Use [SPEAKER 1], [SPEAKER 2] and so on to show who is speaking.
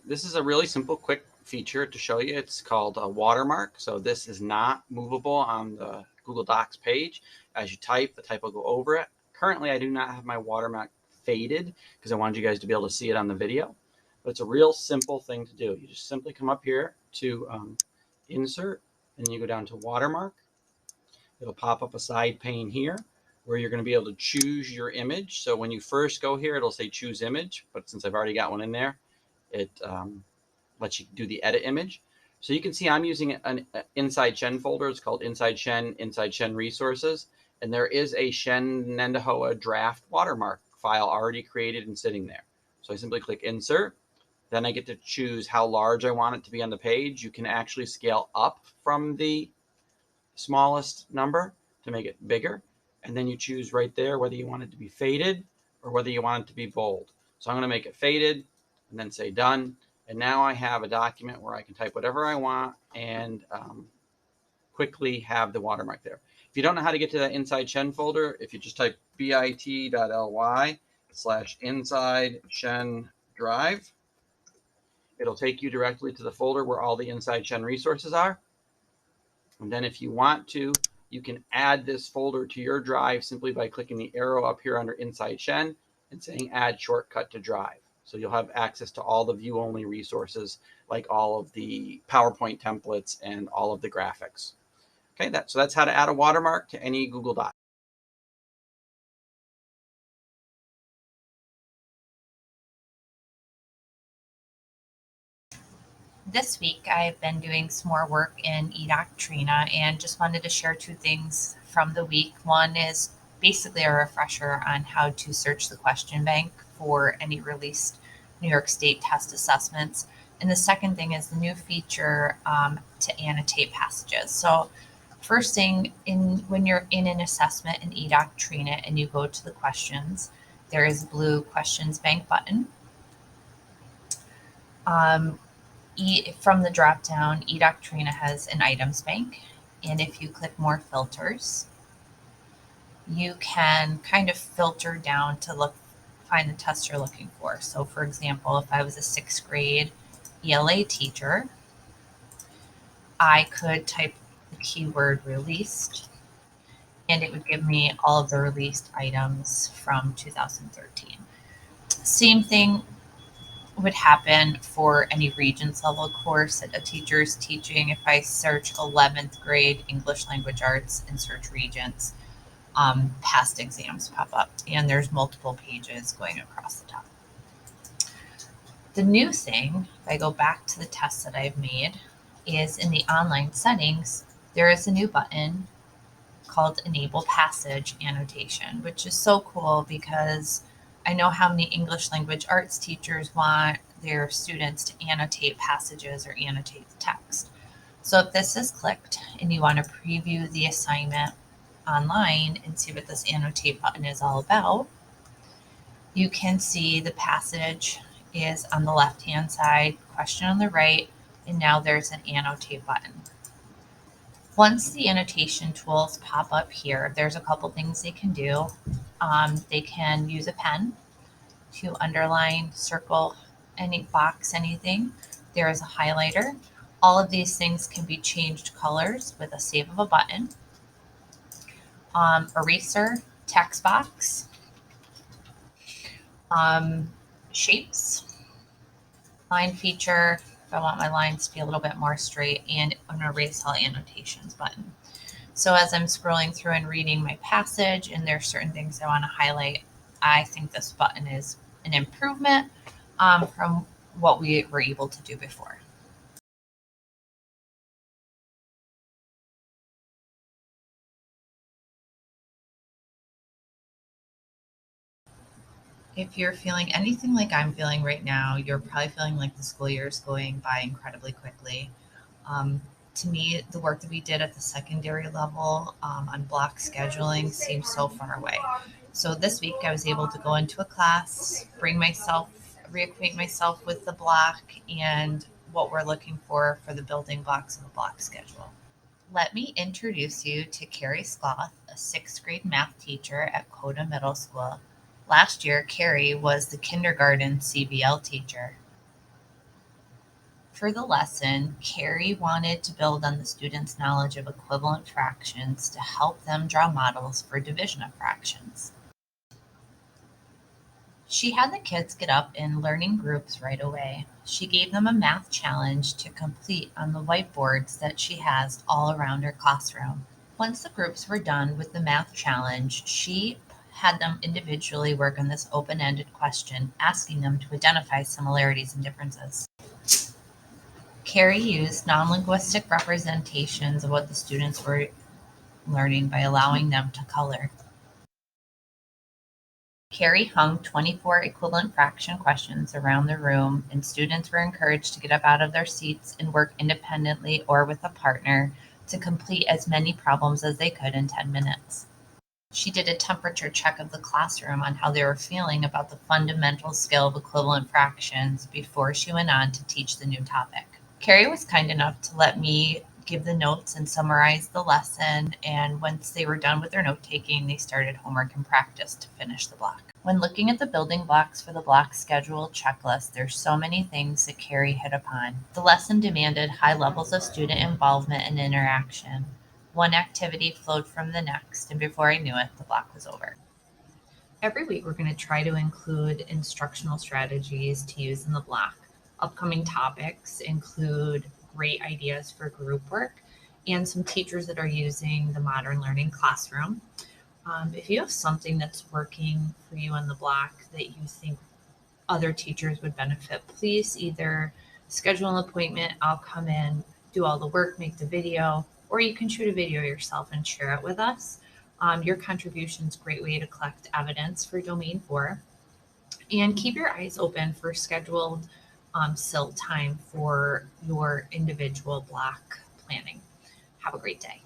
[SPEAKER 1] this is a really simple, quick feature to show you. It's called a watermark. So this is not movable on the Google Docs page. As you type, the type will go over it. Currently, I do not have my watermark faded because I wanted you guys to be able to see it on the video. But it's a real simple thing to do. You just simply come up here to Insert, and you go down to Watermark. It'll pop up a side pane here where you're going to be able to choose your image. So when you first go here, it'll say choose image, but since I've already got one in there, it lets you do the edit image. So you can see I'm using an Inside Shen folder. It's called Inside Shen Resources. And there is a Shenandoah draft watermark file already created and sitting there. So I simply click Insert. Then I get to choose how large I want it to be on the page. You can actually scale up from the smallest number to make it bigger. And then you choose right there whether you want it to be faded or whether you want it to be bold. So I'm going to make it faded and then say done. And now I have a document where I can type whatever I want and quickly have the watermark there. If you don't know how to get to that Inside Shen folder, if you just type bit.ly/inside Shen drive, it'll take you directly to the folder where all the Inside Shen resources are. And then if you want to, you can add this folder to your drive simply by clicking the arrow up here under Inside Shen and saying add shortcut to drive. So you'll have access to all the view-only resources, like all of the PowerPoint templates and all of the graphics. Okay, so that's how to add a watermark to any Google Doc.
[SPEAKER 2] This week, I've been doing some more work in eDoctrina and just wanted to share two things from the week. One is basically a refresher on how to search the question bank for any released New York State test assessments. And the second thing is the new feature to annotate passages. So first thing, when you're in an assessment in eDoctrina and you go to the questions, there is a blue questions bank button. From the drop down, eDoctrina has an items bank, and if you click more filters, you can kind of filter down to find the test you're looking for. So for example, if I was a 6th grade ELA teacher, I could type the keyword released, and it would give me all of the released items from 2013. Same thing would happen for any Regents level course that a teacher is teaching. If I search 11th grade English language arts and search Regents, past exams pop up, and there's multiple pages going across the top. The new thing, if I go back to the tests that I've made, is in the online settings, there is a new button called Enable Passage Annotation, which is so cool because I know how many English language arts teachers want their students to annotate passages or annotate the text. So if this is clicked and you want to preview the assignment online and see what this annotate button is all about, you can see the passage is on the left-hand side, question on the right, and now there's an annotate button. Once the annotation tools pop up here, there's a couple things they can do. They can use a pen to underline, circle, box anything. There is a highlighter. All of these things can be changed colors with a save of a button. Eraser, text box, shapes, line feature, if I want my lines to be a little bit more straight, and an erase all annotations button. So as I'm scrolling through and reading my passage and there's certain things I want to highlight, I think this button is an improvement from what we were able to do before. If you're feeling anything like I'm feeling right now, you're probably feeling like the school year is going by incredibly quickly. To me, the work that we did at the secondary level on block scheduling seems so far away. So this week I was able to go into a class, reacquaint myself with the block and what we're looking for the building blocks of a block schedule. Let me introduce you to Carrie Sloth, a 6th grade math teacher at Coda Middle School. Last year, Carrie was the kindergarten CBL teacher. For the lesson, Carrie wanted to build on the students' knowledge of equivalent fractions to help them draw models for division of fractions. She had the kids get up in learning groups right away. She gave them a math challenge to complete on the whiteboards that she has all around her classroom. Once the groups were done with the math challenge, she had them individually work on this open-ended question, asking them to identify similarities and differences. Carrie used non-linguistic representations of what the students were learning by allowing them to color. Carrie hung 24 equivalent fraction questions around the room, and students were encouraged to get up out of their seats and work independently or with a partner to complete as many problems as they could in 10 minutes. She did a temperature check of the classroom on how they were feeling about the fundamental skill of equivalent fractions before she went on to teach the new topic. Carrie was kind enough to let me give the notes and summarize the lesson, and once they were done with their note-taking, they started homework and practice to finish the block. When looking at the building blocks for the block schedule checklist, there's so many things that Carrie hit upon. The lesson demanded high levels of student involvement and interaction. One activity flowed from the next, and before I knew it, the block was over. Every week, we're going to try to include instructional strategies to use in the block. Upcoming topics include great ideas for group work and some teachers that are using the modern learning classroom. If you have something that's working for you on the block that you think other teachers would benefit, please either schedule an appointment, I'll come in, do all the work, make the video, or you can shoot a video yourself and share it with us. Your contribution is a great way to collect evidence for Domain 4. And keep your eyes open for scheduled SIL time for your individual block planning. Have a great day.